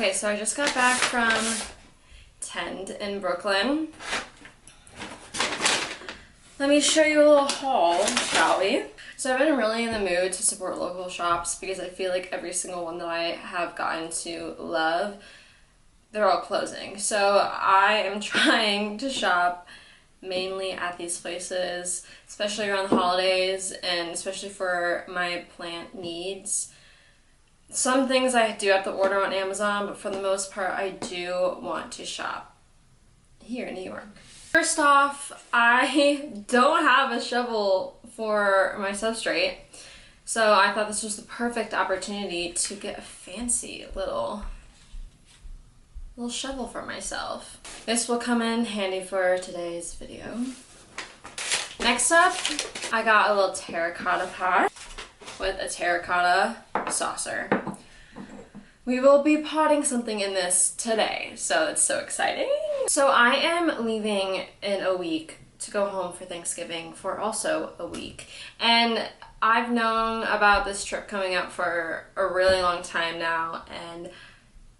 Okay, so I just got back from Tend in Brooklyn. Let me show you a little haul, shall we? So I've been really in the mood to support local shops because I feel like every single one that I have gotten to love, they're all closing. So I am trying to shop mainly at these places, especially around the holidays and especially for my plant needs. Some things I do have to order on Amazon, but for the most part I do want to shop here in New York. First off, I don't have a shovel for my substrate, so I thought this was the perfect opportunity to get a fancy little shovel for myself. This will come in handy for today's video. Next up, I got a little terracotta pot with a terracotta saucer. We will be potting something in this today, so it's so exciting. So I am leaving in a week to go home for Thanksgiving for also a week. And I've known about this trip coming up for a really long time now, and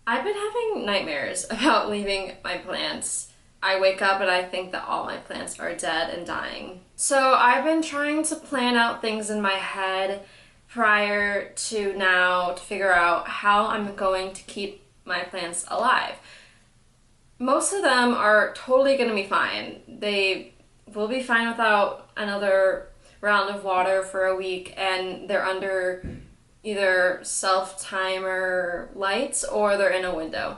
I've been having nightmares about leaving my plants. I wake up and I think that all my plants are dead and dying. So I've been trying to plan out things in my head prior to now to figure out how I'm going to keep my plants alive. Most of them are totally going to be fine. They will be fine without another round of water for a week, and they're under either self-timer lights or they're in a window.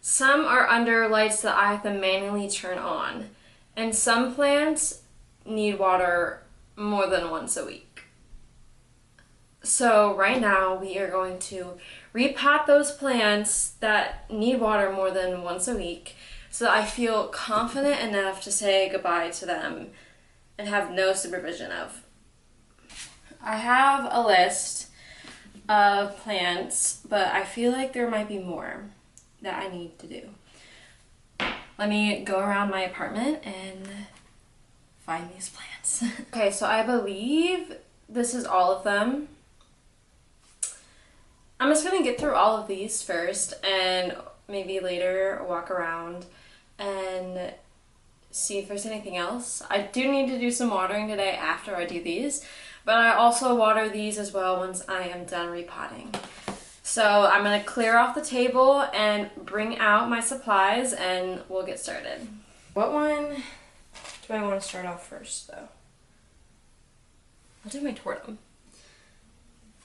Some are under lights that I have to manually turn on, and some plants need water more than once a week. So right now we are going to repot those plants that need water more than once a week so that I feel confident enough to say goodbye to them and have no supervision of. I have a list of plants, but I feel like there might be more that I need to do. Let me go around my apartment and find these plants. Okay, so I believe this is all of them. I'm just gonna get through all of these first and maybe later walk around and see if there's anything else. I do need to do some watering today after I do these, but I also water these as well once I am done repotting. So I'm gonna clear off the table and bring out my supplies and we'll get started. What one do I want to start off first though? I'll do my tortum.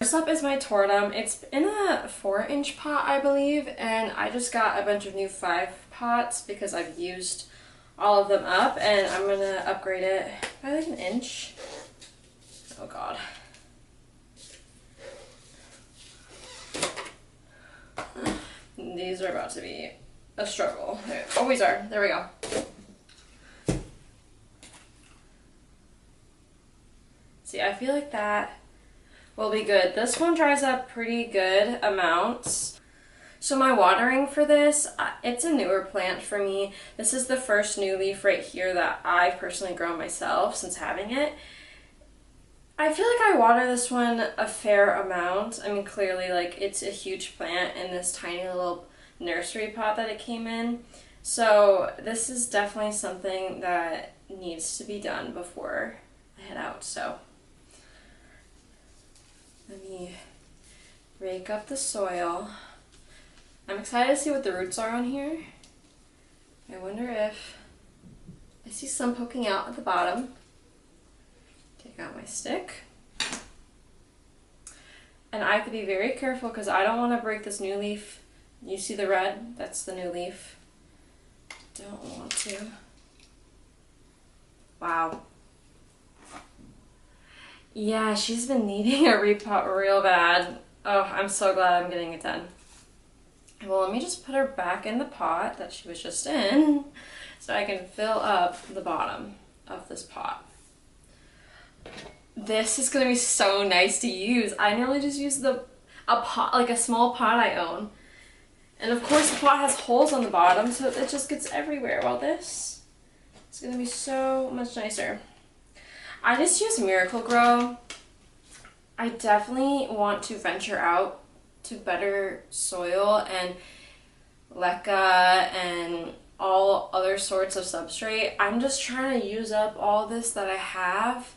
First up is my tortum. It's in a 4-inch pot, I believe, and I just got a bunch of new 5 pots because I've used all of them up, and I'm gonna upgrade it by like an inch. Oh god. These are about to be a struggle. They always are. There we go. See, I feel like that will be good. This one dries up pretty good amounts. So my watering for this, it's a newer plant for me. This is the first new leaf right here that I've personally grown myself since having it. I feel like I water this one a fair amount. I mean, clearly, like, it's a huge plant in this tiny little nursery pot that it came in. So this is definitely something that needs to be done before I head out. So let me rake up the soil. I'm excited to see what the roots are on here. I wonder if I see some poking out at the bottom. Take out my stick. And I have to be very careful because I don't want to break this new leaf. You see the red? That's the new leaf. Don't want to. Wow. Yeah, she's been needing a repot real bad. Oh, I'm so glad I'm getting it done. Well, let me just put her back in the pot that she was just in so I can fill up the bottom of this pot. This is going to be so nice to use. I normally just use a pot, like a small pot I own. And of course the pot has holes on the bottom so it just gets everywhere. While this is going to be so much nicer. I just use Miracle Grow. I definitely want to venture out to better soil, and leca and all other sorts of substrate. I'm just trying to use up all this that I have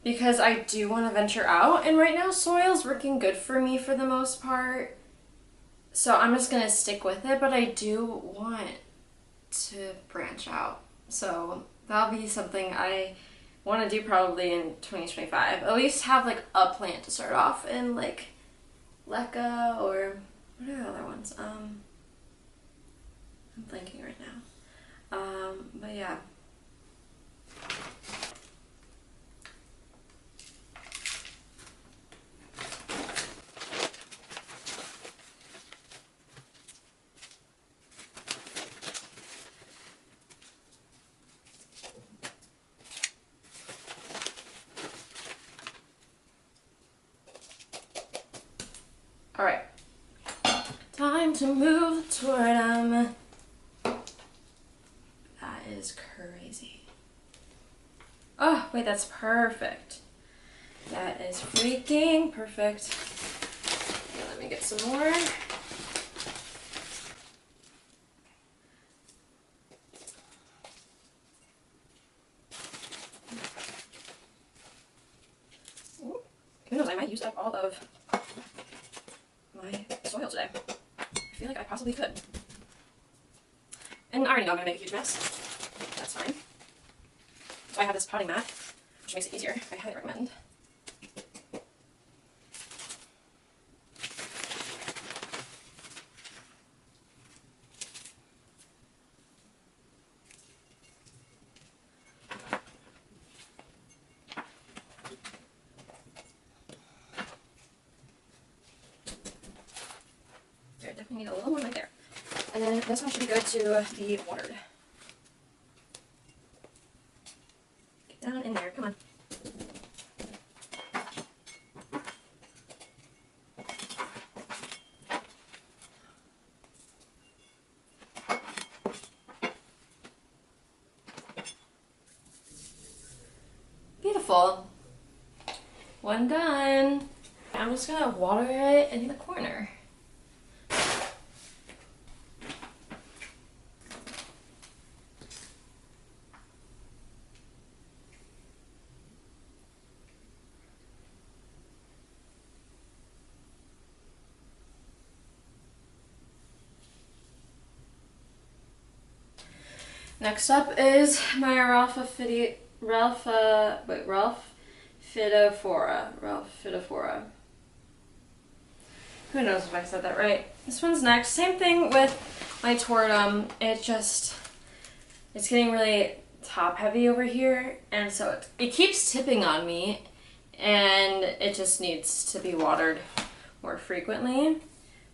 because I do want to venture out, and right now soil's working good for me for the most part. So I'm just going to stick with it, but I do want to branch out. So that'll be something I want to do probably in 2025. At least have like a plant to start off in, like leca or what are the other ones? I'm blanking right now. But yeah. All right, time to move toward them. That is crazy. Oh, wait, that's perfect. That is freaking perfect. Okay, let me get some more. Ooh, who knows, I might use up all of my soil today. I feel like I possibly could. And I already know I'm going to make a huge mess. That's fine. So I have this potting mat, which makes it easier. I highly recommend. There, definitely need a little more right there. And then this one should be good to be watered. Get down in there, come on. Beautiful. One done. I'm just gonna water it in the corner. Next up is my Ralph Phytophora. Who knows if I said that right. This one's next. Same thing with my tortum. It's getting really top heavy over here, and so it keeps tipping on me, and it just needs to be watered more frequently.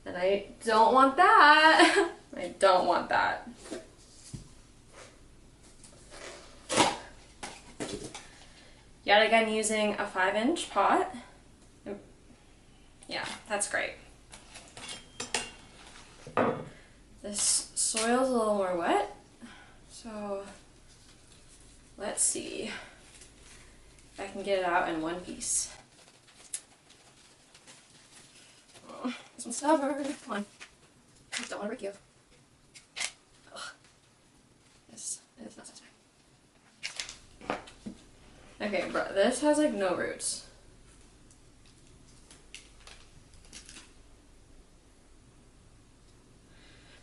And I don't want that. I don't want that. Yet again, using a 5-inch pot. Yeah, that's great. This soil's a little more wet, so let's see if I can get it out in one piece. Oh, this one's stubborn. Come on. I don't want to break you. Ugh. This is not satisfying. Okay, bro, this has like no roots.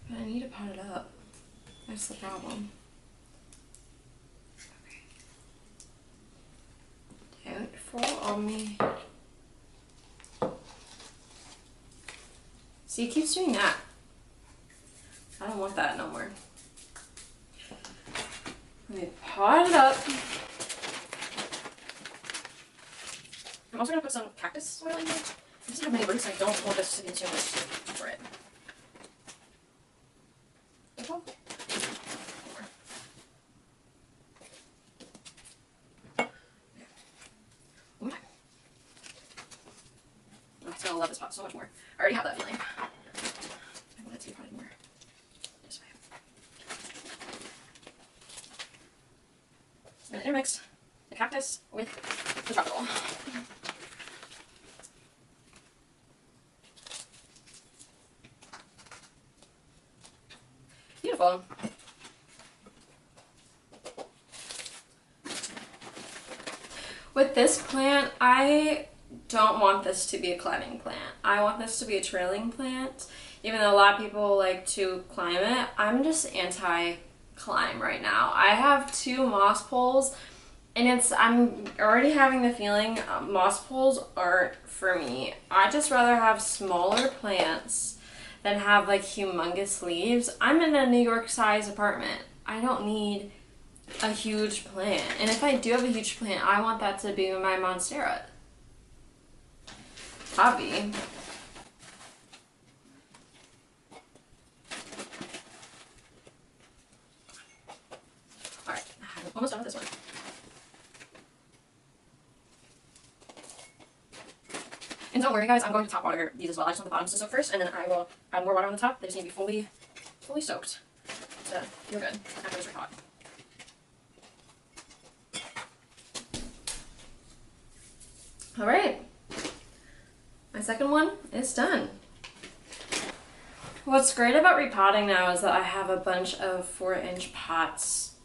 But I need to pot it up. That's the problem. Okay. Don't fall on me. See, he keeps doing that. I don't want that no more. Let me pot it up. I'm also going to put some cactus soil in here. It doesn't have many roots, and I don't want this to be too much for it. One more time. Oh, it's going to love this pot so much more. I already have that feeling. I want it to be potted more this way. I'm going to intermix the cactus with the tropical. beautiful. With this plant, I don't want this to be a climbing plant. I want this to be a trailing plant. Even though a lot of people like to climb it, I'm just anti-climb right now. I have 2 moss poles, and I'm already having the feeling moss poles aren't for me. I just rather have smaller plants than have like humongous leaves. I'm in a New York size apartment. I don't need a huge plant. And if I do have a huge plant, I want that to be my monstera. Hobby. Alright, I'm almost done with this one. And don't worry guys, I'm going to top water these as well. I just want the bottoms to soak first, and then I will add more water on the top. They just need to be fully soaked to feel good after it's hot. Alright, my second one is done. What's great about repotting now is that I have a bunch of 4-inch pots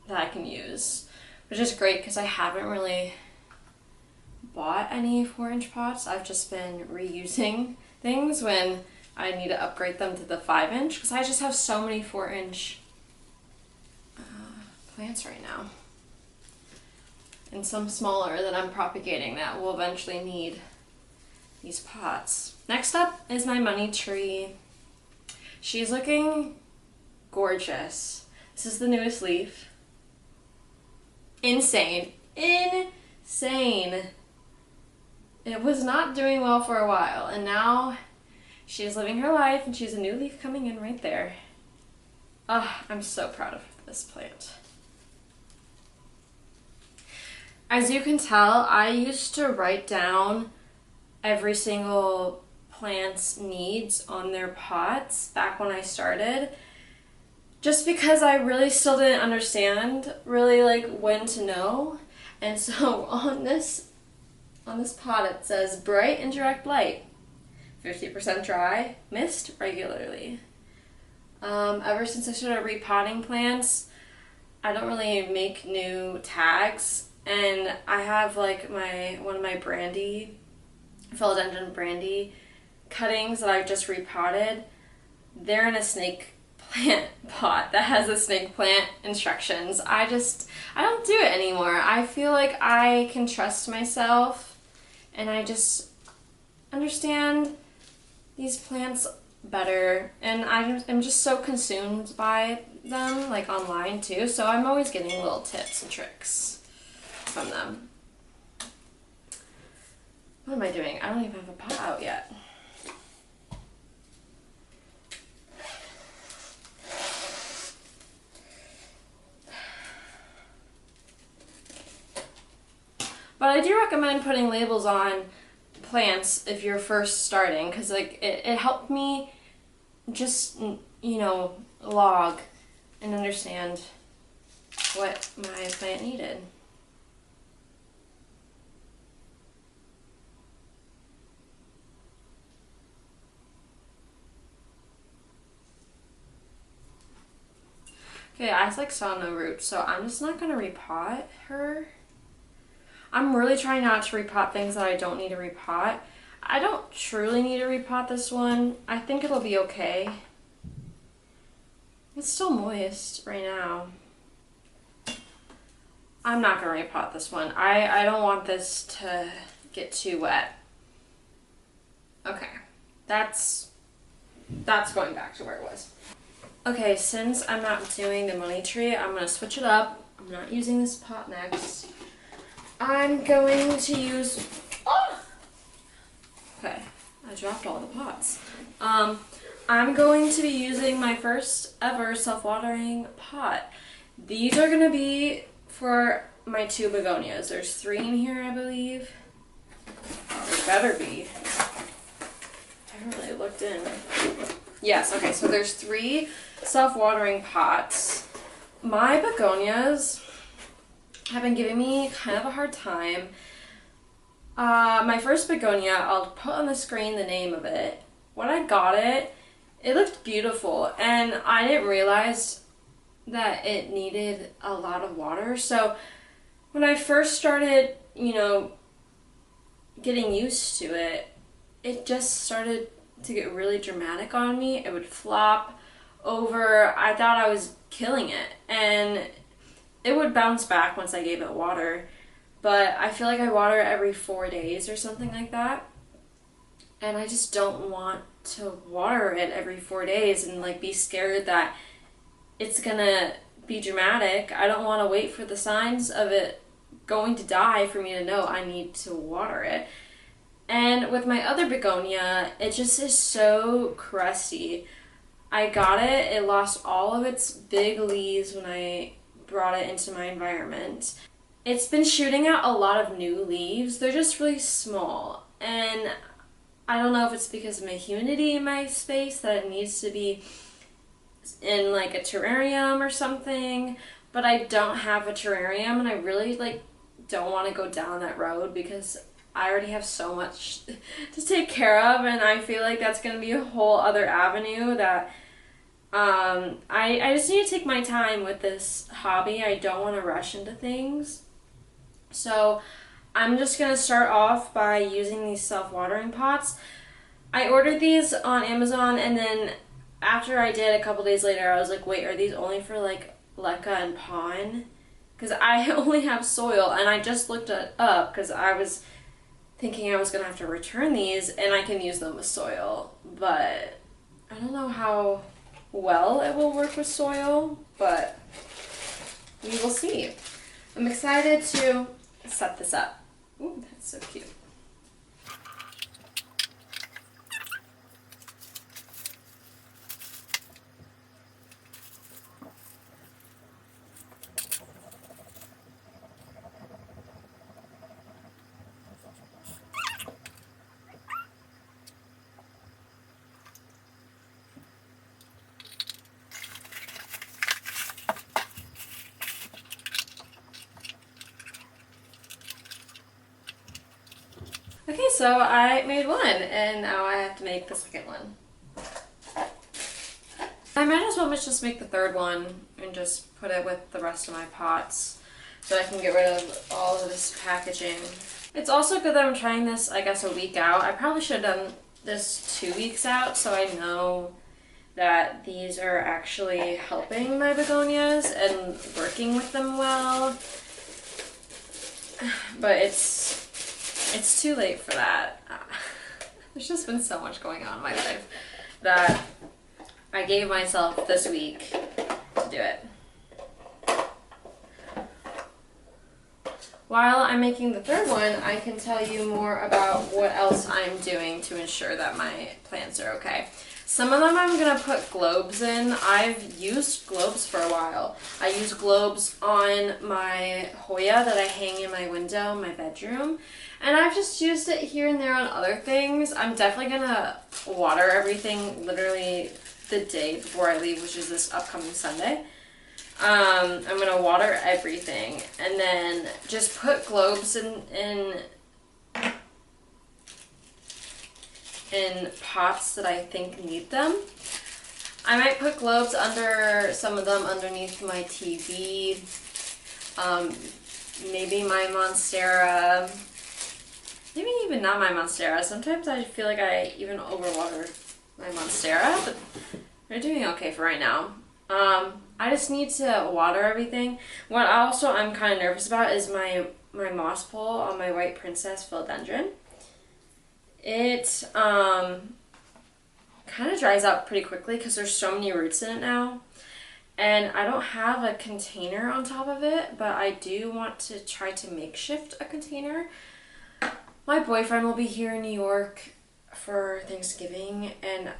that I can use, which is great because I haven't really bought any 4-inch pots. I've just been reusing things when I need to upgrade them to the 5-inch because I just have so many 4-inch plants right now. And some smaller that I'm propagating that will eventually need these pots. Next up is my money tree. She's looking gorgeous. This is the newest leaf. Insane. Insane. It was not doing well for a while, and now she's living her life, and she's a new leaf coming in right there. Ah, I'm so proud of this plant. As you can tell, I used to write down every single plant's needs on their pots back when I started, just because I really still didn't understand really like when to know. And so on this pot it says bright and direct light, 50% dry, mist regularly. Ever since I started repotting plants, I don't really make new tags. And I have like one of my philodendron brandy cuttings that I've just repotted. They're in a snake plant pot that has a snake plant instructions. I don't do it anymore. I feel like I can trust myself, and I just understand these plants better, and I'm just so consumed by them, like online too, so I'm always getting little tips and tricks from them. What am I doing? I don't even have a pot out yet. But I do recommend putting labels on plants if you're first starting, because like it helped me just, you know, log and understand what my plant needed. Okay, I like saw no roots, so I'm just not gonna repot her. I'm really trying not to repot things that I don't need to repot. I don't truly need to repot this one. I think it'll be okay. It's still moist right now. I'm not gonna repot this one. I don't want this to get too wet. Okay, that's going back to where it was. Okay, since I'm not doing the money tree, I'm going to switch it up. I'm not using this pot next. I'm going to use... Oh! Okay, I dropped all the pots. I'm going to be using my first ever self-watering pot. These are going to be for my 2 begonias. There's 3 in here, I believe. There better be. I haven't really looked in. Yes, okay, so there's 3 self-watering pots. My begonias have been giving me kind of a hard time. My first begonia, I'll put on the screen the name of it. When I got it, it looked beautiful, and I didn't realize that it needed a lot of water. So when I first started, getting used to it, it just started to get really dramatic on me. It would flop over. I thought I was killing it, and it would bounce back once I gave it water. But I feel like I water it every 4 days or something like that. And I just don't want to water it every 4 days and like be scared that it's gonna be dramatic. I don't want to wait for the signs of it going to die for me to know I need to water it. And with my other begonia, it just is so crusty. I got it, it lost all of its big leaves when I brought it into my environment. It's been shooting out a lot of new leaves. They're just really small, and I don't know if it's because of my humidity in my space that it needs to be in like a terrarium or something, but I don't have a terrarium, and I really don't want to go down that road because I already have so much to take care of, and I feel like that's going to be a whole other avenue that I just need to take my time with this hobby. I don't want to rush into things. So I'm just going to start off by using these self-watering pots. I ordered these on Amazon, and then after I did, a couple days later, I was like, wait, are these only for like leca and pon? Because I only have soil, and I just looked it up because I was thinking I was going to have to return these, and I can use them with soil. But I don't know how well it will work with soil, but we will see. I'm excited to set this up. Ooh, that's so cute. Okay, so I made one, and now I have to make the second one. I might as well just make the third one and just put it with the rest of my pots so I can get rid of all of this packaging. It's also good that I'm trying this, I guess, a week out. I probably should have done this 2 weeks out so I know that these are actually helping my begonias and working with them well. But it's too late for that. There's just been so much going on in my life that I gave myself this week to do it. While I'm making the third one, I can tell you more about what else I'm doing to ensure that my plants are okay. Some of them I'm going to put globes in. I've used globes for a while. I use globes on my Hoya that I hang in my window in my bedroom. And I've just used it here and there on other things. I'm definitely going to water everything literally the day before I leave, which is this upcoming Sunday. I'm going to water everything and then just put globes in pots that I think need them. I might put globes under some of them underneath my TV, maybe my Monstera, maybe even not my Monstera. Sometimes I feel like I even overwater my Monstera, but they're doing okay for right now. I just need to water everything. What also I'm kind of nervous about is my moss pole on my white princess philodendron. It kind of dries out pretty quickly because there's so many roots in it now. And I don't have a container on top of it, but I do want to try to makeshift a container. My boyfriend will be here in New York for Thanksgiving, and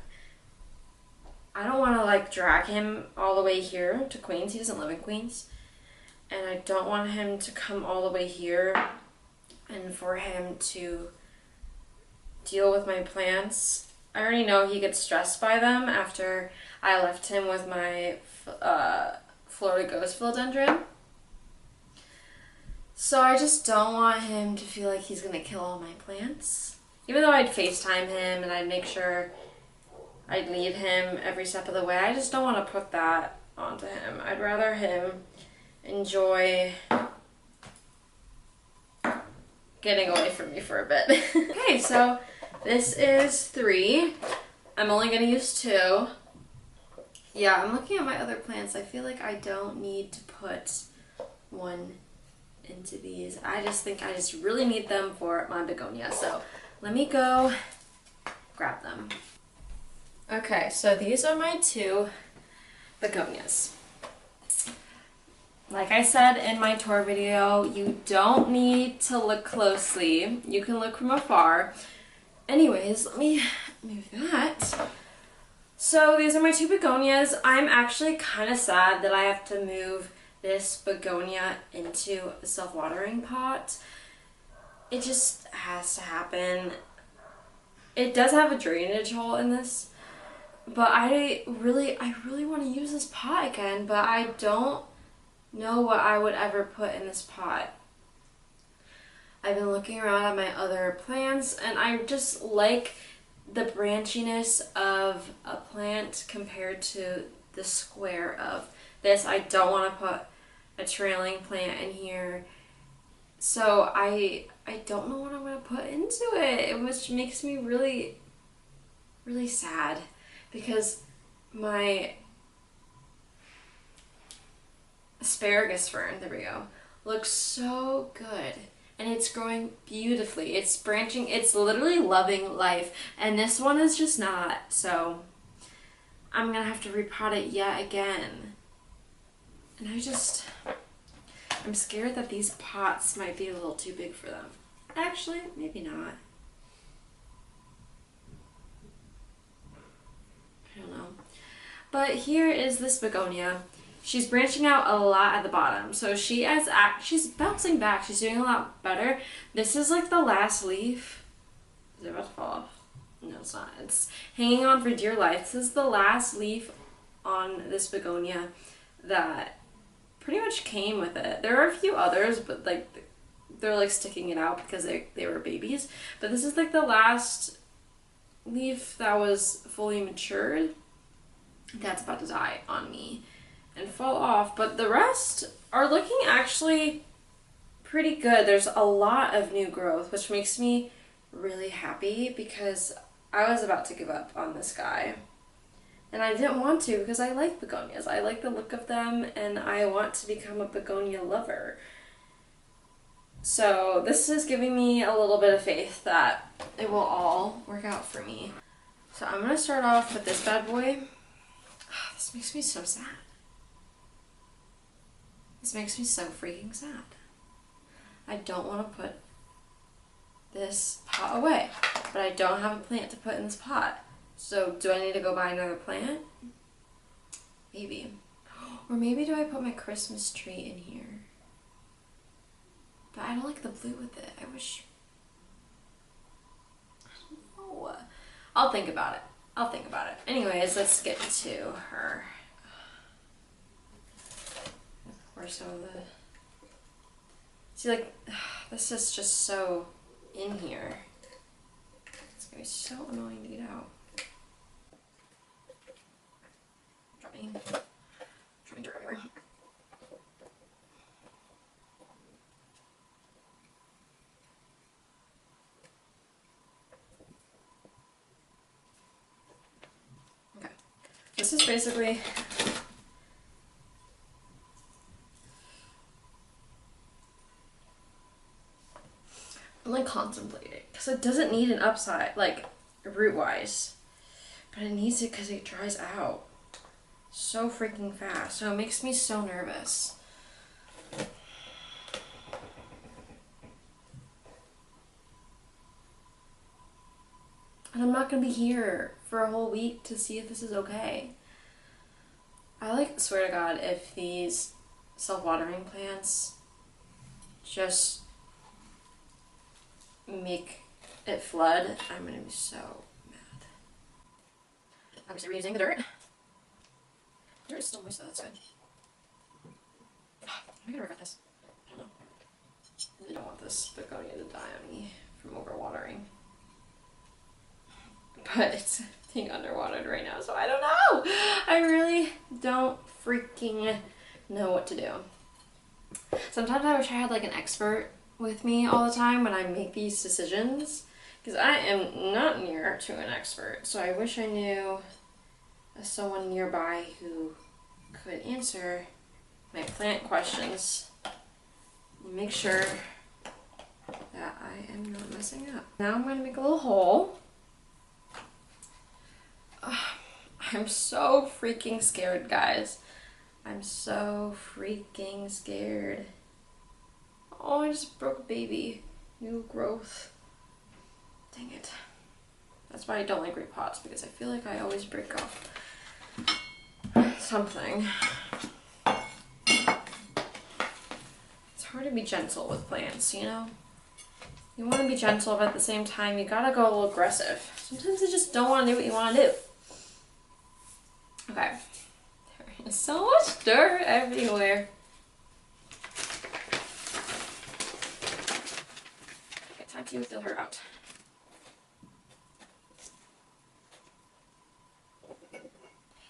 I don't want to like drag him all the way here to Queens. He doesn't live in Queens. And I don't want him to come all the way here and for him to deal with my plants. I already know he gets stressed by them after I left him with my Florida Ghost philodendron. So I just don't want him to feel like he's going to kill all my plants. Even though I'd FaceTime him and I'd make sure I'd lead him every step of the way. I just don't want to put that onto him. I'd rather him enjoy getting away from me for a bit. Okay, so this is 3. I'm only going to use 2. Yeah, I'm looking at my other plants. I feel like I don't need to put 1 into these. I just think I just really need them for my begonia. So let me go grab them. Okay, so these are my 2 begonias. Like I said in my tour video, you don't need to look closely. You can look from afar. Anyways, let me move that. So these are my 2 begonias. I'm actually kind of sad that I have to move this begonia into a self-watering pot. It just has to happen. It does have a drainage hole in this, but I really want to use this pot again, but I don't know what I would ever put in this pot. I've been looking around at my other plants, and I just like the branchiness of a plant compared to the square of this. I don't want to put a trailing plant in here, so I don't know what I'm going to put into it, which makes me really sad, because my asparagus fern, there we go, looks so good. And it's growing beautifully. It's branching. It's literally loving life. And this one is just not. So I'm going to have to repot it yet again. And I'm scared that these pots might be a little too big for them. Actually, maybe not. I don't know. But here is this begonia. She's branching out a lot at the bottom. So she's bouncing back. She's doing a lot better. This is like the last leaf. Is it about to fall off? No, it's not. It's hanging on for dear life. This is the last leaf on this begonia that pretty much came with it. There are a few others, but like they're like sticking it out because they were babies. But this is like the last leaf that was fully matured. That's about to die on me and fall off, but the rest are looking actually pretty good. There's a lot of new growth, which makes me really happy because I was about to give up on this guy. And I didn't want to because I like begonias. I like the look of them and I want to become a begonia lover. So this is giving me a little bit of faith that it will all work out for me. So I'm going to start off with this bad boy. Oh, this makes me so sad. This makes me so freaking sad. I don't want to put this pot away, but I don't have a plant to put in this pot. So do I need to go buy another plant? Maybe. Or maybe do I put my Christmas tree in here? But I don't like the blue with it. I wish... I don't know. I'll think about it. I'll think about it. Anyways, let's get to her. Or some of the... See, like, this is just so in here. It's gonna be so annoying to get out. Dropping dirt everywhere. Okay. This is basically... I'm like contemplating because it doesn't need an upside, like root wise, but it needs it because it dries out so freaking fast. So it makes me so nervous. And I'm not gonna be here for a whole week to see if this is okay. I like swear to God, if these self-watering plants just make it flood, I'm gonna be so mad. Obviously reusing the dirt. Dirt is still moist though, that's good. I'm gonna regret this. I don't know. I really don't want this begonia to die on me from overwatering. But being underwatered right now, so I don't know. I really don't freaking know what to do. Sometimes I wish I had like an expert with me all the time when I make these decisions, because I am not near to an expert. So I wish I knew someone nearby who could answer my plant questions and make sure that I am not messing up. Now I'm going to make a little hole. I'm so freaking scared, guys. I'm so freaking scared. Oh, I just broke a baby. New growth. Dang it. That's why I don't like repots, because I feel like I always break off something. It's hard to be gentle with plants, you know? You want to be gentle, but at the same time, you gotta go a little aggressive. Sometimes you just don't want to do what you want to do. Okay. There is so much dirt everywhere. Okay, time to fill her out.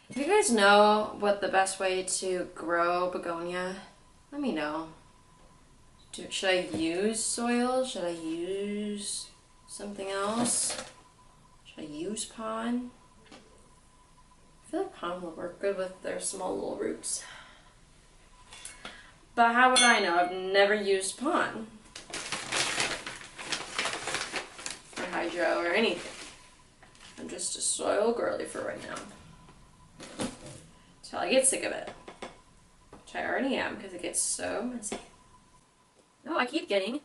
If you guys know what the best way to grow begonia, let me know. Should I use soil? Should I use something else? Should I use pond? I feel like pond will work good with their small little roots. But how would I know? I've never used pond or hydro or anything. I'm just a soil girly for right now. Till I get sick of it. Which I already am, because it gets so messy. No, I keep getting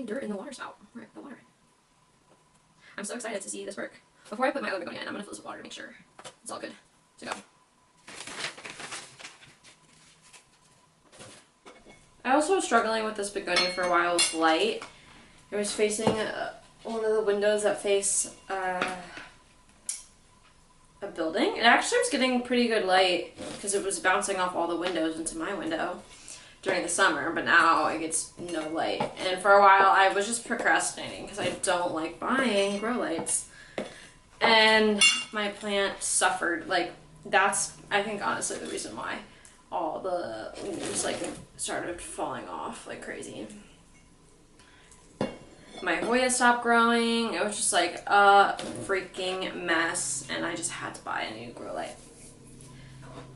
dirt in the water spout. Right, the water. I'm so excited to see this work. Before I put my other begonia in, I'm going to fill this with water to make sure it's all good to go. I also was struggling with this begonia for a while with light. It was facing one of the windows that face a building. It actually was getting pretty good light because it was bouncing off all the windows into my window during the summer, but now it gets no light. And for a while I was just procrastinating because I don't like buying grow lights. And my plant suffered. Like, that's, I think, honestly the reason why all the leaves like started falling off like crazy. My Hoya stopped growing. It was just like a freaking mess, and I just had to buy a new grow light.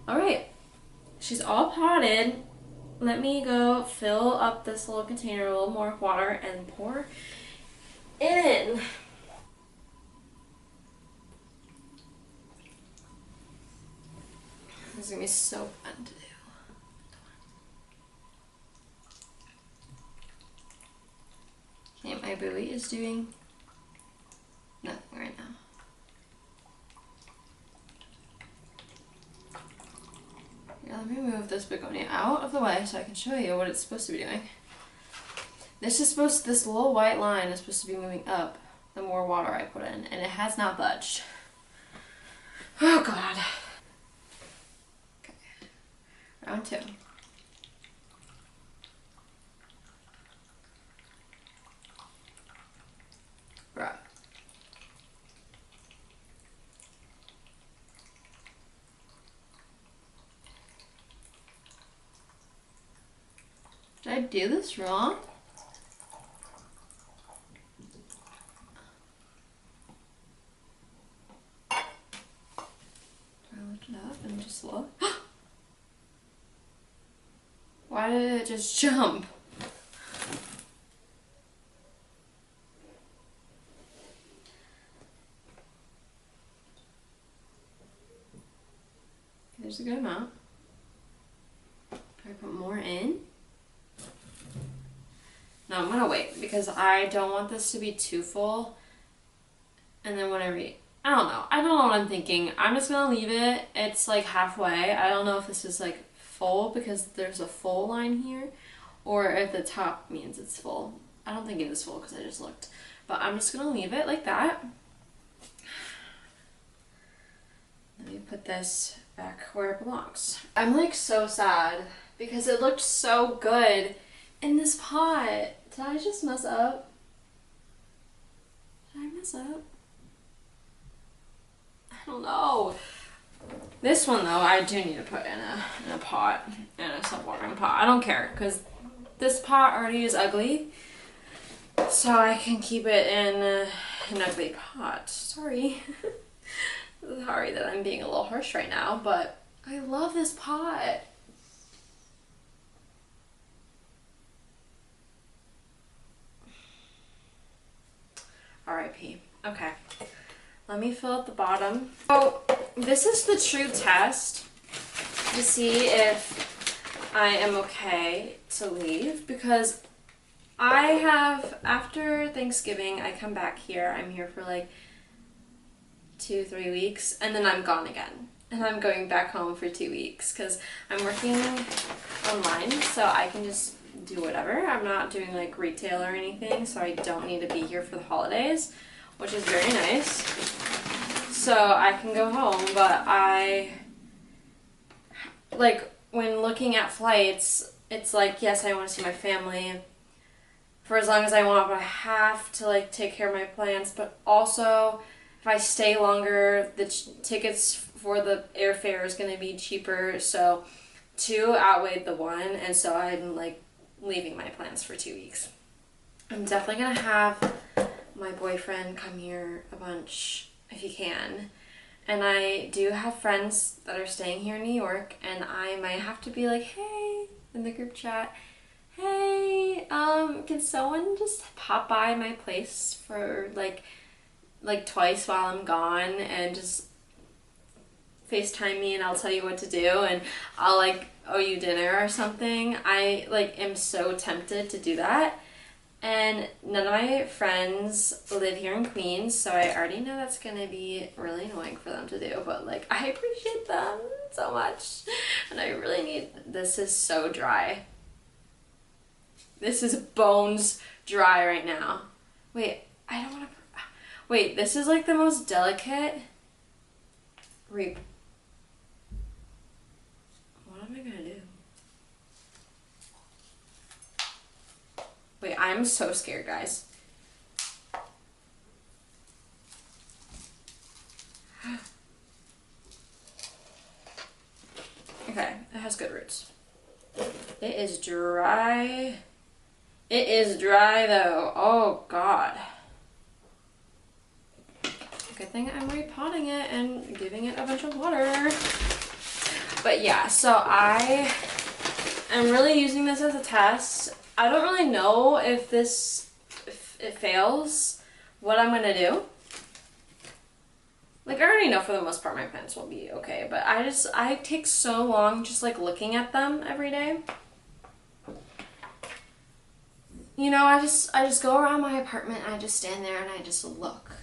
Alright, she's all potted. Let me go fill up this little container a little more water and pour in. This is gonna be so fun to do. Okay, my buoy is doing nothing right now. Yeah, let me move this begonia out of the way so I can show you what it's supposed to be doing. This little white line is supposed to be moving up the more water I put in, and it has not budged. Oh God. Okay, round 2. Bruh. Did I do this wrong? Do I lift it up and just look? Why did it just jump? There's a good amount. Do I put more in? No, I'm gonna wait because I don't want this to be too full. And then whenever I don't know what I'm thinking. I'm just gonna leave it. It's like halfway. I don't know if this is like full because there's a full line here, or if the top means it's full. I don't think it is full because I just looked. But I'm just gonna leave it like that. Let me put this back where it belongs. I'm like so sad because it looked so good in this pot. Did I just mess up? Did I mess up? I don't know. This one though, I do need to put in a pot, in a self-watering pot. I don't care, because this pot already is ugly. So I can keep it in an ugly pot. Sorry. Sorry that I'm being a little harsh right now, but I love this pot. R.I.P. Okay. Let me fill out the bottom. So this is the true test to see if I am okay to leave, because I have, after Thanksgiving, I come back here. I'm here for like 2-3 weeks, and then I'm gone again. And I'm going back home for 2 weeks because I'm working online, so I can just do whatever. I'm not doing like retail or anything, so I don't need to be here for the holidays, which is very nice. So I can go home, but like, when looking at flights, it's like, yes, I want to see my family for as long as I want, but I have to like take care of my plans. But also, if I stay longer, the tickets for the airfare is going to be cheaper. So 2 outweighed the 1, and so I'm like leaving my plans for 2 weeks. I'm definitely going to have my boyfriend come here a bunch if he can. And I do have friends that are staying here in New York, and I might have to be like, hey, in the group chat, hey, can someone just pop by my place for like twice while I'm gone and just FaceTime me, and I'll tell you what to do, and I'll like owe you dinner or something. I like am so tempted to do that. And none of my friends live here in Queens, so I already know that's gonna be really annoying for them to do, but like, I appreciate them so much, and I really need, this is so dry. This is bones dry right now. Wait, I don't wanna, wait, this is like the most delicate what am I gonna do? Wait, I'm so scared, guys. Okay, it has good roots. It is dry. It is dry though. Oh God. Good thing I'm repotting it and giving it a bunch of water. But yeah, so I am really using this as a test. I don't really know if it fails, what I'm gonna do. Like, I already know for the most part my plants will be okay, but I take so long just like looking at them every day. You know, I just go around my apartment and I just stand there and I just look.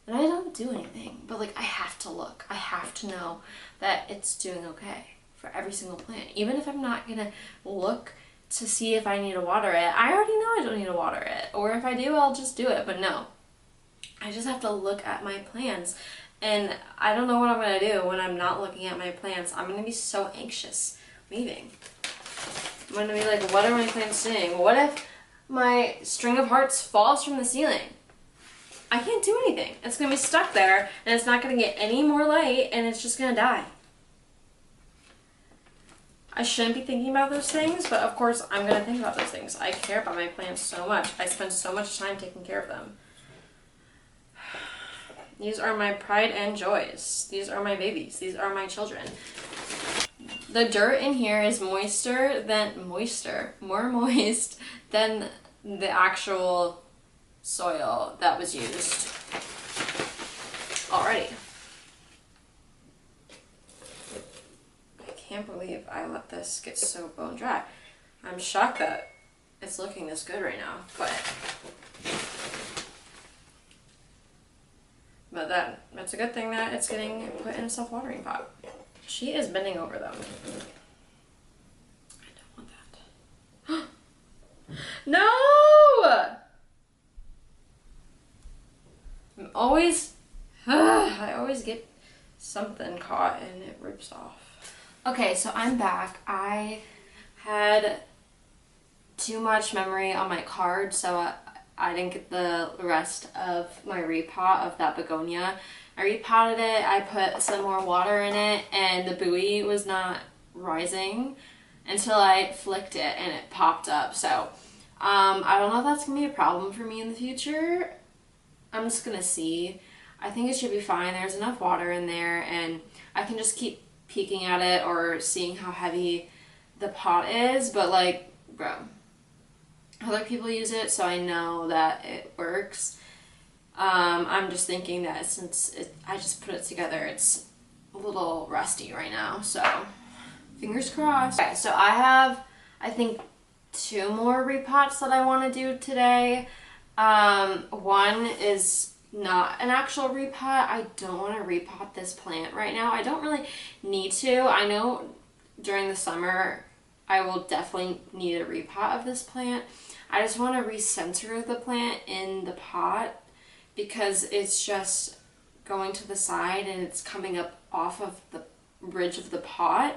And I don't do anything, but like, I have to look. I have to know that it's doing okay for every single plant. Even if I'm not gonna look to see if I need to water it, I already know I don't need to water it. Or if I do, I'll just do it, but no. I just have to look at my plants, and I don't know what I'm gonna do when I'm not looking at my plants. I'm gonna be so anxious leaving. I'm gonna be like, what are my plants doing? What if my string of hearts falls from the ceiling? I can't do anything. It's gonna be stuck there, and it's not gonna get any more light, and it's just gonna die. I shouldn't be thinking about those things, but of course I'm gonna think about those things. I care about my plants so much. I spend so much time taking care of them. These are my pride and joys. These are my babies. These are my children. The dirt in here is more moist than the actual soil that was used already. I can't believe I let this get so bone dry. I'm shocked that it's looking this good right now, but that's a good thing that it's getting put in a self-watering pot. She is bending over them. I don't want that. No! I always get something caught and it rips off. Okay, so I'm back. I had too much memory on my card, so I didn't get the rest of my repot of that begonia. I repotted it, I put some more water in it, and the buoy was not rising until I flicked it and it popped up. So I don't know if that's gonna be a problem for me in the future. I'm just gonna see. I think it should be fine. There's enough water in there, and I can just keep peeking at it or seeing how heavy the pot is. But like, bro, other people use it, so I know that it works. I'm just thinking that since I just put it together, it's a little rusty right now, so fingers crossed. Okay, so I have, I think, 2 more repots that I want to do today. One is not an actual repot. I don't want to repot this plant right now. I don't really need to. I know during the summer I will definitely need a repot of this plant. I just want to recenter the plant in the pot because it's just going to the side and it's coming up off of the ridge of the pot.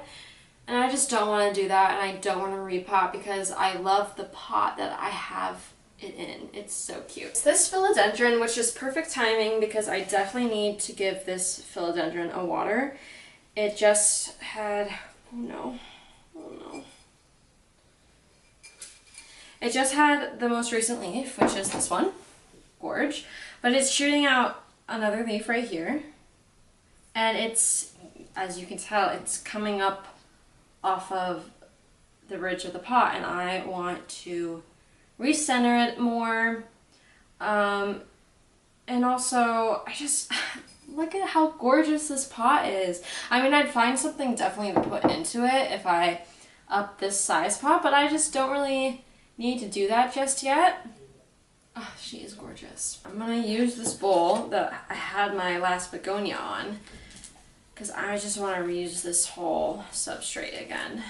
And I just don't want to do that, and I don't want to repot because I love the pot that I have it in. It's so cute. It's this philodendron, which is perfect timing because I definitely need to give this philodendron a water. It just had, oh no. It just had the most recent leaf, which is this one, gorge, but it's shooting out another leaf right here, and it's, as you can tell, it's coming up off of the ridge of the pot, and I want to recenter it more, and also I just look at how gorgeous this pot is. I mean, I'd find something definitely to put into it if I up this size pot, but I just don't really need to do that just yet. Oh, she is gorgeous. I'm gonna use this bowl that I had my last begonia on because I just want to reuse this whole substrate again.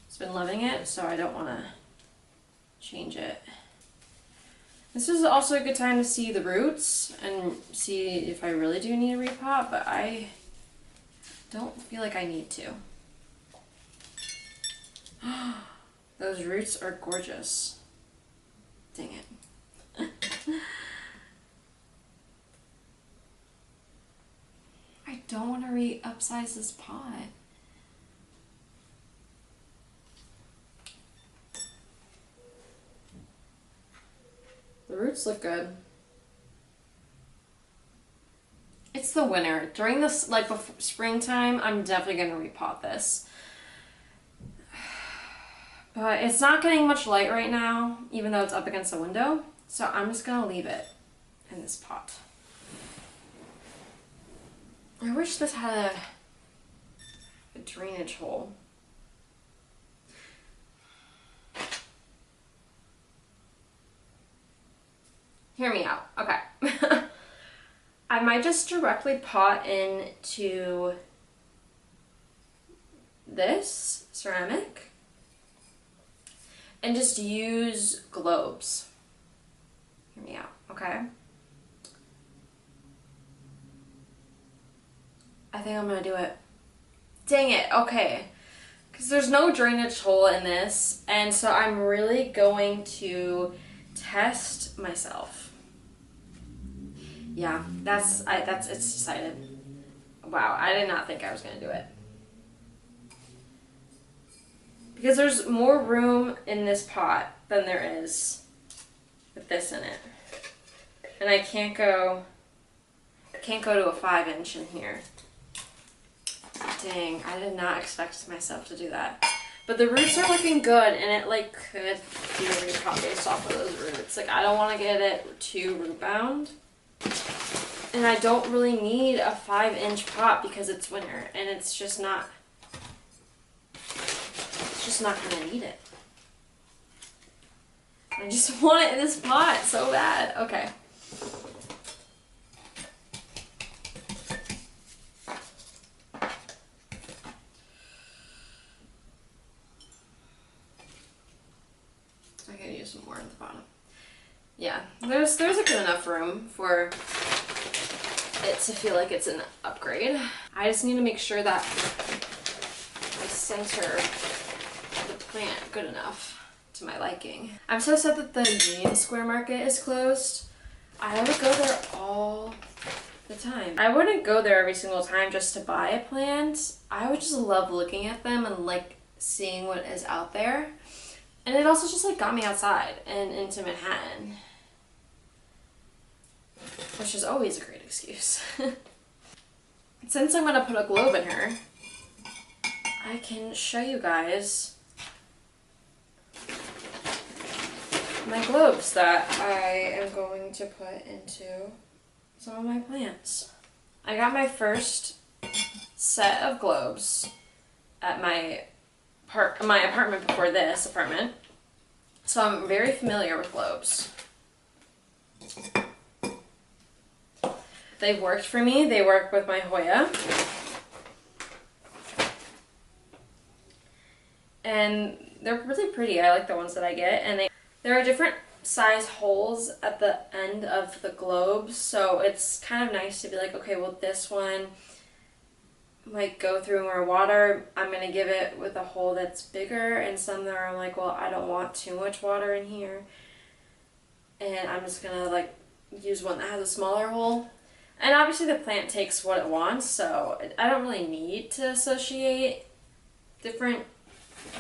It's been loving it, so I don't want to change it. This is also a good time to see the roots and see if I really do need a repot, but I don't feel like I need to. Those roots are gorgeous. Dang it. I don't want to upsize this pot. The roots look good. It's the winter. During this, like, before springtime, I'm definitely going to repot this. But it's not getting much light right now, even though it's up against the window. So I'm just going to leave it in this pot. I wish this had a drainage hole. Hear me out. Okay. I might just directly pot into this ceramic and just use globes. Hear me out, okay? I think I'm gonna do it. Dang it, okay. Because there's no drainage hole in this, and so I'm really going to test myself. Yeah, it's decided. Wow, I did not think I was gonna do it. Because there's more room in this pot than there is with this in it. And I can't go to a 5-inch in here. Dang, I did not expect myself to do that. But the roots are looking good, and it like could be a repot based off of those roots. Like, I don't want to get it too root bound. And I don't really need a 5-inch pot because it's winter, and it's just not gonna need it. I just want it in this pot so bad. Okay. I gotta use some more at the bottom. Yeah, there's a good enough room for it to feel like it's an upgrade. I just need to make sure that I center the plant good enough to my liking. I'm so sad that the Union Square Market is closed. I would go there all the time. I wouldn't go there every single time just to buy a plant. I would just love looking at them and like seeing what is out there. And it also just like got me outside and into Manhattan, which is always a great excuse. Since I'm gonna put a globe in her, I can show you guys my globes that I am going to put into some of my plants. I got my first set of globes at my apartment before this apartment, so I'm very familiar with globes. They've worked for me. They work with my Hoya. And they're really pretty. I like the ones that I get. And there are different size holes at the end of the globes, so it's kind of nice to be like, okay, well this one might go through more water. I'm going to give it with a hole that's bigger, and some that I'm like, well, I don't want too much water in here. And I'm just going to like use one that has a smaller hole. And obviously the plant takes what it wants, so I don't really need to associate different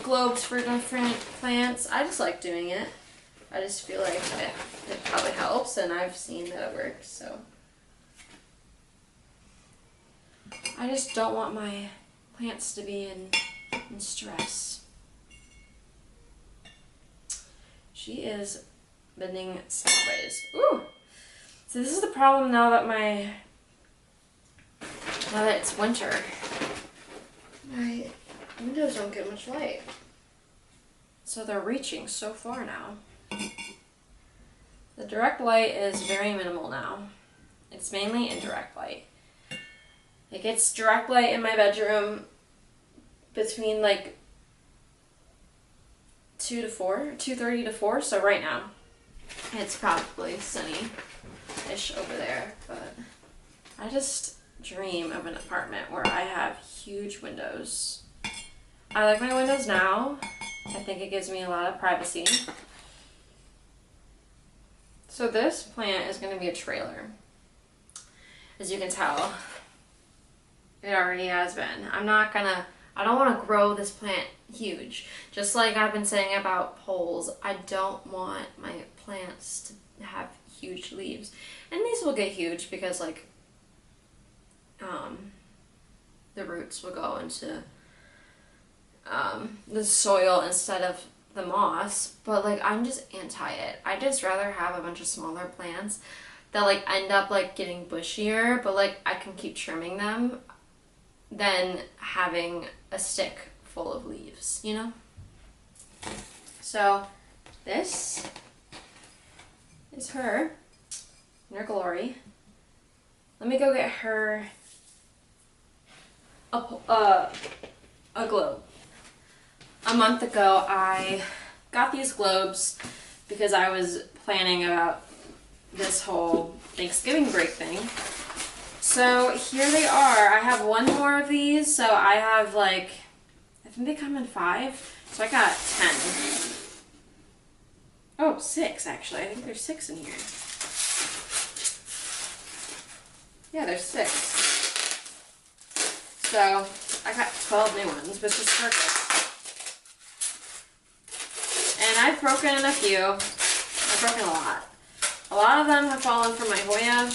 globes for different plants. I just like doing it. I just feel like it probably helps, and I've seen that it works, so. I just don't want my plants to be in stress. She is bending sideways. Ooh! So this is the problem now that it's winter. My windows don't get much light. So they're reaching so far now. The direct light is very minimal now. It's mainly indirect light. It gets direct light in my bedroom between like 2:30 to 4. So right now it's probably sunny-ish over there, but I just dream of an apartment where I have huge windows. I like my windows now. I think it gives me a lot of privacy. So this plant is going to be a trailer. As you can tell, it already has been. I don't want to grow this plant huge. Just like I've been saying about poles, I don't want my plants to have huge leaves. And these will get huge because like the roots will go into the soil instead of the moss, but like I'm just anti it. I'd just rather have a bunch of smaller plants that like end up like getting bushier, but like I can keep trimming them, than having a stick full of leaves, you know? So this is her in her glory. Let me go get her a globe. A month ago, I got these globes because I was planning about this whole Thanksgiving break thing. So here they are. I have one more of these, so I have like, I think they come in 5, so I got 10. Oh, 6 actually. I think there's 6 in here. Yeah, there's 6. So I got 12 new ones, which is perfect. And I've broken a few. I've broken a lot. A lot of them have fallen from my Hoya,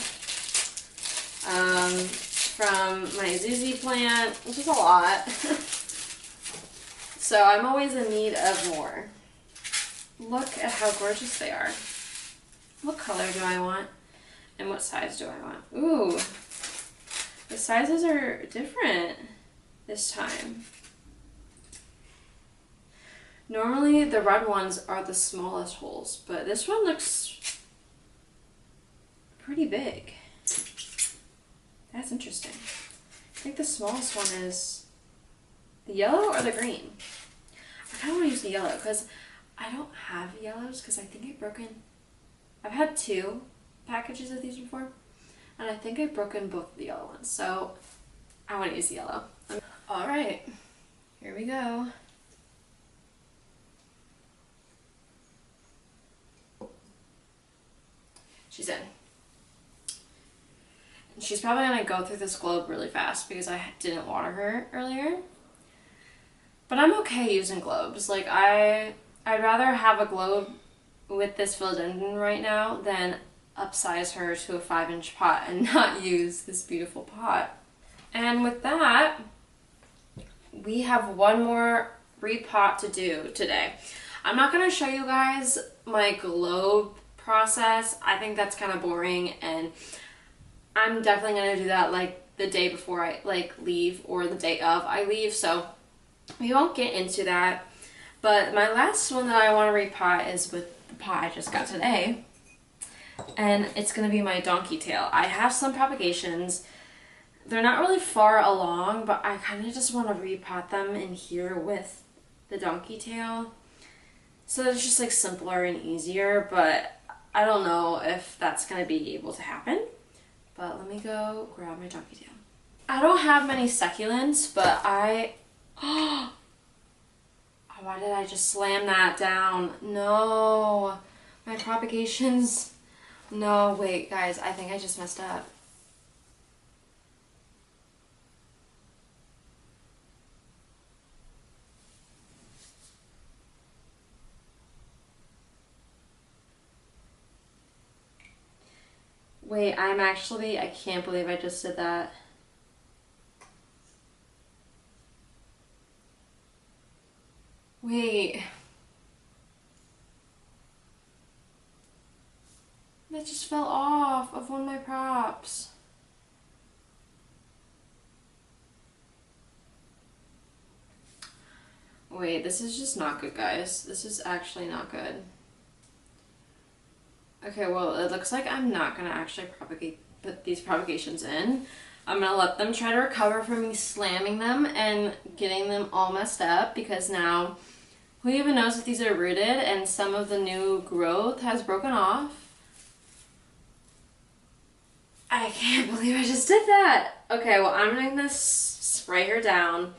from my ZZ plant, which is a lot. So I'm always in need of more. Look at how gorgeous they are. What color do I want? And what size do I want? Ooh, the sizes are different this time. Normally the red ones are the smallest holes, but this one looks pretty big. That's interesting. I think the smallest one is the yellow or the green. I kind of want to use the yellow because I don't have yellows because I think I've had 2 packages of these before, and I think I've broken both of the yellow ones, so I want to use the yellow. All right, here we go. She's in. And she's probably gonna go through this globe really fast because I didn't water her earlier. But I'm okay using globes. Like I'd rather have a globe with this philodendron right now than upsize her to a 5-inch pot and not use this beautiful pot. And with that, we have one more repot to do today. I'm not going to show you guys my globe process. I think that's kind of boring, and I'm definitely going to do that like the day before I like leave or the day of I leave, so we won't get into that. But my last one that I want to repot is with the pot I just got today, and it's going to be my donkey tail. I have some propagations. They're not really far along, but I kind of just want to repot them in here with the donkey tail. So that it's just like simpler and easier, but I don't know if that's going to be able to happen. But let me go grab my donkey tail. I don't have many succulents, but oh, why did I just slam that down? No, my propagations. No, wait, guys, I think I just messed up. Wait, I can't believe I just did that. Wait. That just fell off of one of my props. Wait, this is just not good, guys. This is actually not good. Okay, well, it looks like I'm not going to actually put these propagations in. I'm going to let them try to recover from me slamming them and getting them all messed up, because now who even knows if these are rooted and some of the new growth has broken off. I can't believe I just did that. Okay, well, I'm going to spray her down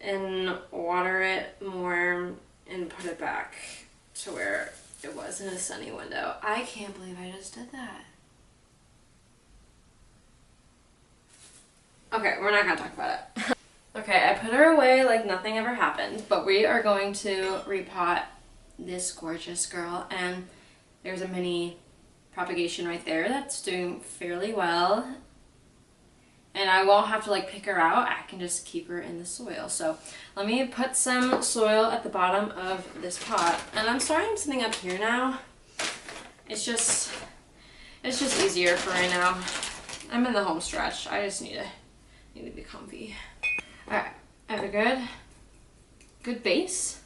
and water it more and put it back to where it was in a sunny window. I can't believe I just did that. Okay, we're not gonna talk about it. Okay, I put her away like nothing ever happened, but we are going to repot this gorgeous girl, and there's a mini propagation right there that's doing fairly well. And I won't have to like pick her out, I can just keep her in the soil. So let me put some soil at the bottom of this pot. And I'm starting something up here now. It's just easier for right now. I'm in the home stretch. I just need to be comfy. Alright, I have a good base.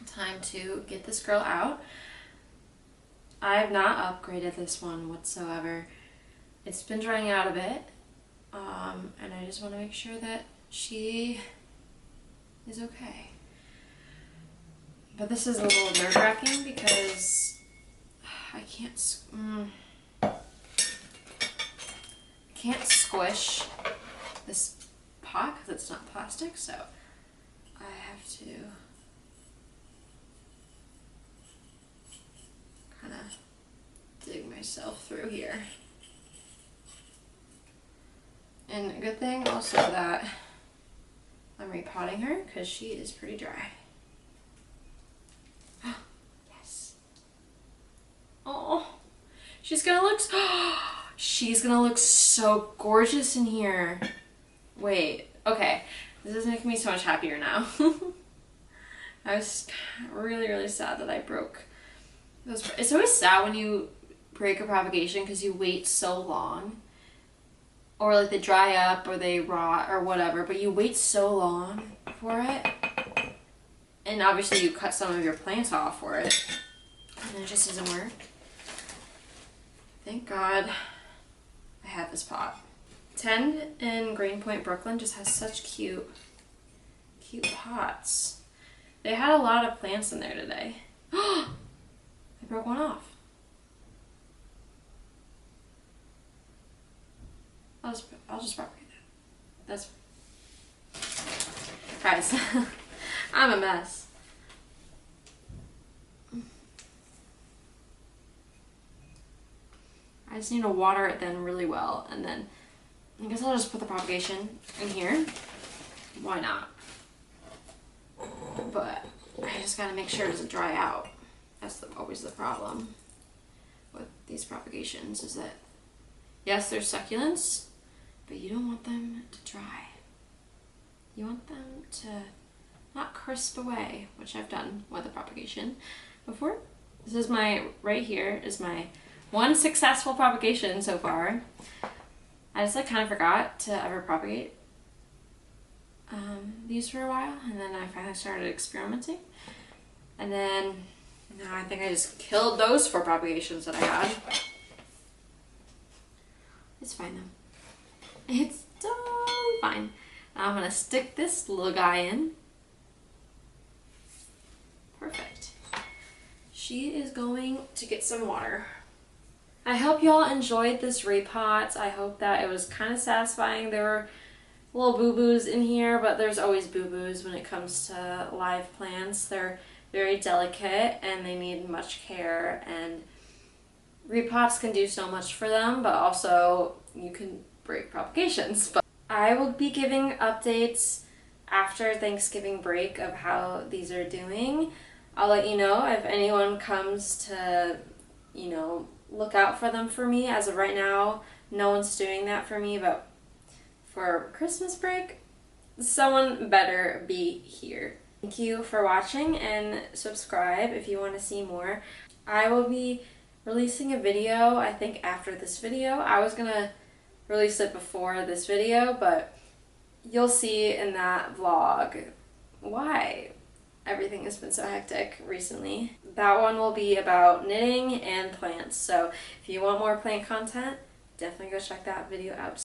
Time to get this girl out. I have not upgraded this one whatsoever. It's been drying out a bit, and I just want to make sure that she is okay. But this is a little nerve-wracking because I can't squish this pot because it's not plastic, so I have to kind of dig myself through here. And a good thing also that I'm repotting her because she is pretty dry. Yes. Oh, she's gonna look so gorgeous in here. Wait, okay. This is making me so much happier now. I was really, really sad that I broke those. It's always sad when you break a propagation because you wait so long. Or like they dry up or they rot or whatever, but you wait so long for it. And obviously you cut some of your plants off for it. And it just doesn't work. Thank God I have this pot. 10 in Greenpoint, Brooklyn just has such cute pots. They had a lot of plants in there today. I broke one off. I'll just propagate that. That's guys. I'm a mess. I just need to water it then really well, and then I guess I'll just put the propagation in here. Why not? But I just gotta make sure it doesn't dry out. That's always the problem with these propagations, is that yes, they're succulents, but you don't want them to dry. You want them to not crisp away, which I've done with the propagation before. This is right here is my one successful propagation so far. I just kind of forgot to ever propagate these for a while, and then I finally started experimenting. And then now I think I just killed those 4 propagations that I had. It's fine though. It's totally fine. Now I'm gonna stick this little guy in. Perfect. She is going to get some water. I hope y'all enjoyed this repot. I hope that it was kind of satisfying. There were little boo-boos in here, but there's always boo-boos when it comes to live plants. They're very delicate and they need much care, and repots can do so much for them, but also you can break propagations. But I will be giving updates after Thanksgiving break of how these are doing. I'll let you know if anyone comes to, you know, look out for them for me. As of right now, no one's doing that for me, but for Christmas break, someone better be here. Thank you for watching, and subscribe if you want to see more. I will be releasing a video, I think after this video. I was gonna release it before this video, but you'll see in that vlog why everything has been so hectic recently. That one will be about knitting and plants, so if you want more plant content, definitely go check that video out.